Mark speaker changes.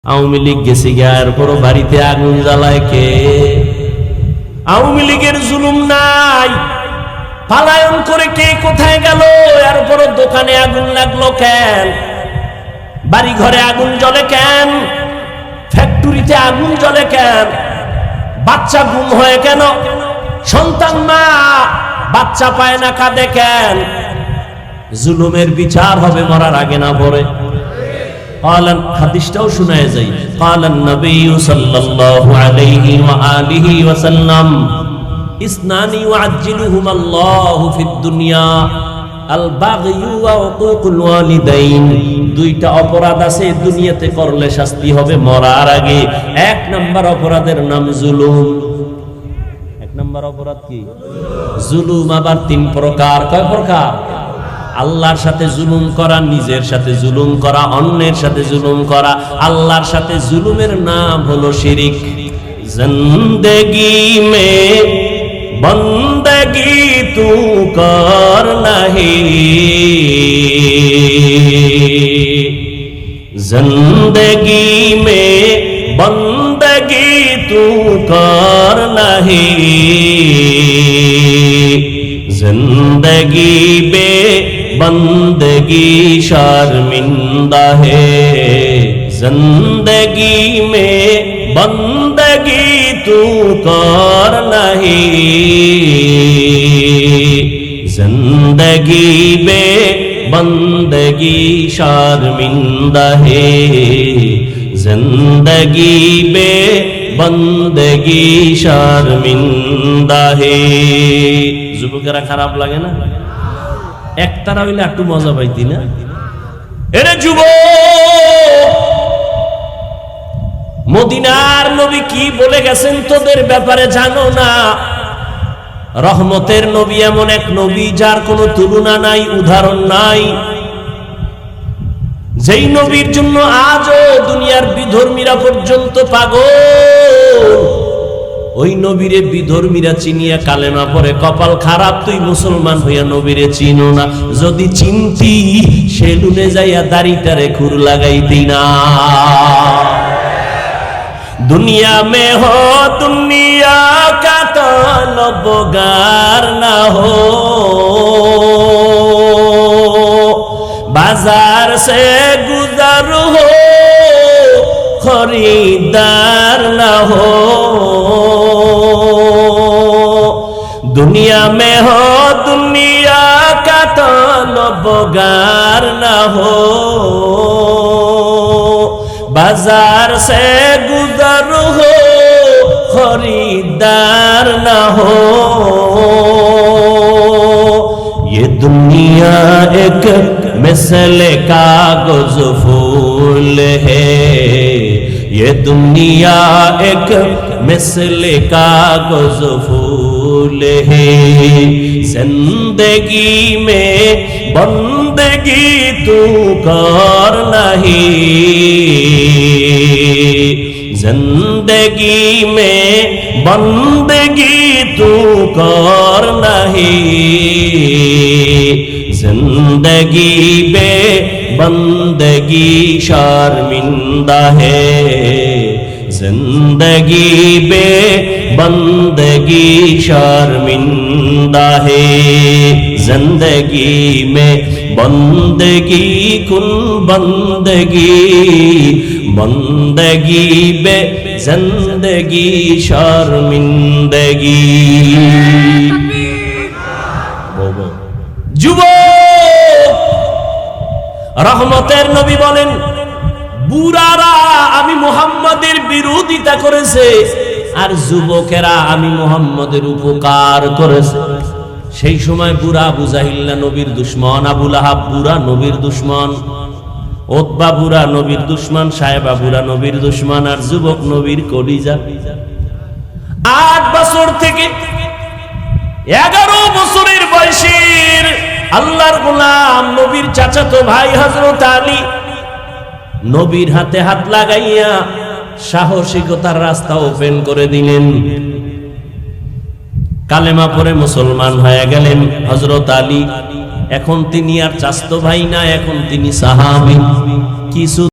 Speaker 1: আওয়ামী লীগ গেছে গিয়ার পর বাড়িতে আগুন জ্বালায় কে? আওয়ামী লীগের জুলুম নাই? পালায়ন করে কে কোথায় গেল? এরপর দোকানে আগুন লাগলো কেন? বাড়ি ঘরে আগুন জ্বলে কেন? ফ্যাক্টরিতে আগুন জ্বলে কেন? বাচ্চা গুম হয়ে কেন? সন্তান মা বাচ্চা পায় না, কাঁদে কেন? জুলুমের বিচার হবে মরার আগে না পরে। হাদিসটাও শোনায় যাই। ক্বালান নবী সাল্লাল্লাহু আলাইহি ওয়া আলিহি ওয়া সাল্লাম ইসনানি ইউআজ্জিলুহুমা আল্লাহু ফিদ দুনিয়া আল বাগয়ু ওয়া উকুকুল ওয়ালিদাইন। দুইটা অপরাধ আছে দুনিয়াতে করলে শাস্তি হবে মরার আগে। এক নাম্বার অপরাধের নাম জুলুম। এক নাম্বার অপরাধ কি? জুলুম। আবার তিন প্রকার। কয় প্রকার? আল্লাহর সাথে জুলুম করা, নিজের সাথে জুলুম করা, অন্যের সাথে জুলুম করা। আল্লাহর সাথে জুলুমের নাম হলো শিরিক। জিন্দেগি মে বন্দগি তু কর নাহি, জিন্দেগি মে বন্দগি তু কর নাহি, जिंदगी बे बंदगी शर्मिंदा है, जिंदगी में बंदगी तू कर नहीं, जिंदगी बे बंदगी शर्मिंदा है, जिंदगी बे बंदगी शर्मिंदा है। যুবকেরা খারাপ লাগে না? একতারা হইলে একটু মজা পাইতি না? এরে যুবক, মদিনার নবী কি বলে গেছেন তোদের ব্যাপারে জানো না? রহমতের নবী এমন এক নবী যার কোনো তুলনা নাই, উদাহরণ নাই। যেই নবীর জন্য আজও দুনিয়ার বিধর্মীরা পর্যন্ত পাগল। ওই নবীরে বিধর্মীরা চিনিয়া কালেমা পরে কপাল খারাপ, তুই মুসলমান হইয়া নবীরে চিনো না। যদি চিনতি সেলুনে যাইয়া দাড়িটারে খুর লাগাইতি না। দুনিয়া মে হো দুনিয়া কা তলবগার না হো, बाजार से गुजर हो खरीदार न हो, दुनिया में हो दुनिया का तलबगार न हो, बाजार से गुजर हो खरीदार न हो। ये दुनिया एक मिसल कागज फूल है, ये दुनिया एक मिसल कागज फूल है, जिंदगी में बंदगी तू कर नहीं, जिंदगी में बंदगी तू कर नहीं, जिंदगी बे बंदगी शर्मिंदा है, जिंदगी बे बंदगी शर्मिंदा है, जिंदगी में बंदगी कुल बंदगी, बंदगी बे जिंदगी शर्मिंदगी। যুবক, রহমতের নবী বলেন বুড়ারা আমি মুহাম্মদের বিরোধিতা করেছে আর যুবকেরা আমি মুহাম্মদের উপকার করেছে। সেই সময় বুড়া আবু জাহিল নবীর দুশমন, আবু লাহাব বুড়া নবীর দুশমন, উতবা বুড়া নবীর দুশমন, সাহেবা বুড়া নবীর দুশমন, আর যুবক নবীর কলিজা। 8 বছর থেকে 11 বছরের বয়সের আল্লাহর গোলাম নবীর চাচাতো ভাই হযরত আলী নবীর হাতে হাত লাগাইয়া সাহসিকতার রাস্তা ওপেন করে দিলেন। কালেমা পড়ে মুসলমান হয়ে গেলেন হযরত আলী। এখন তিনি আর চাচতো ভাই না, এখন তিনি সাহাবী। কিছু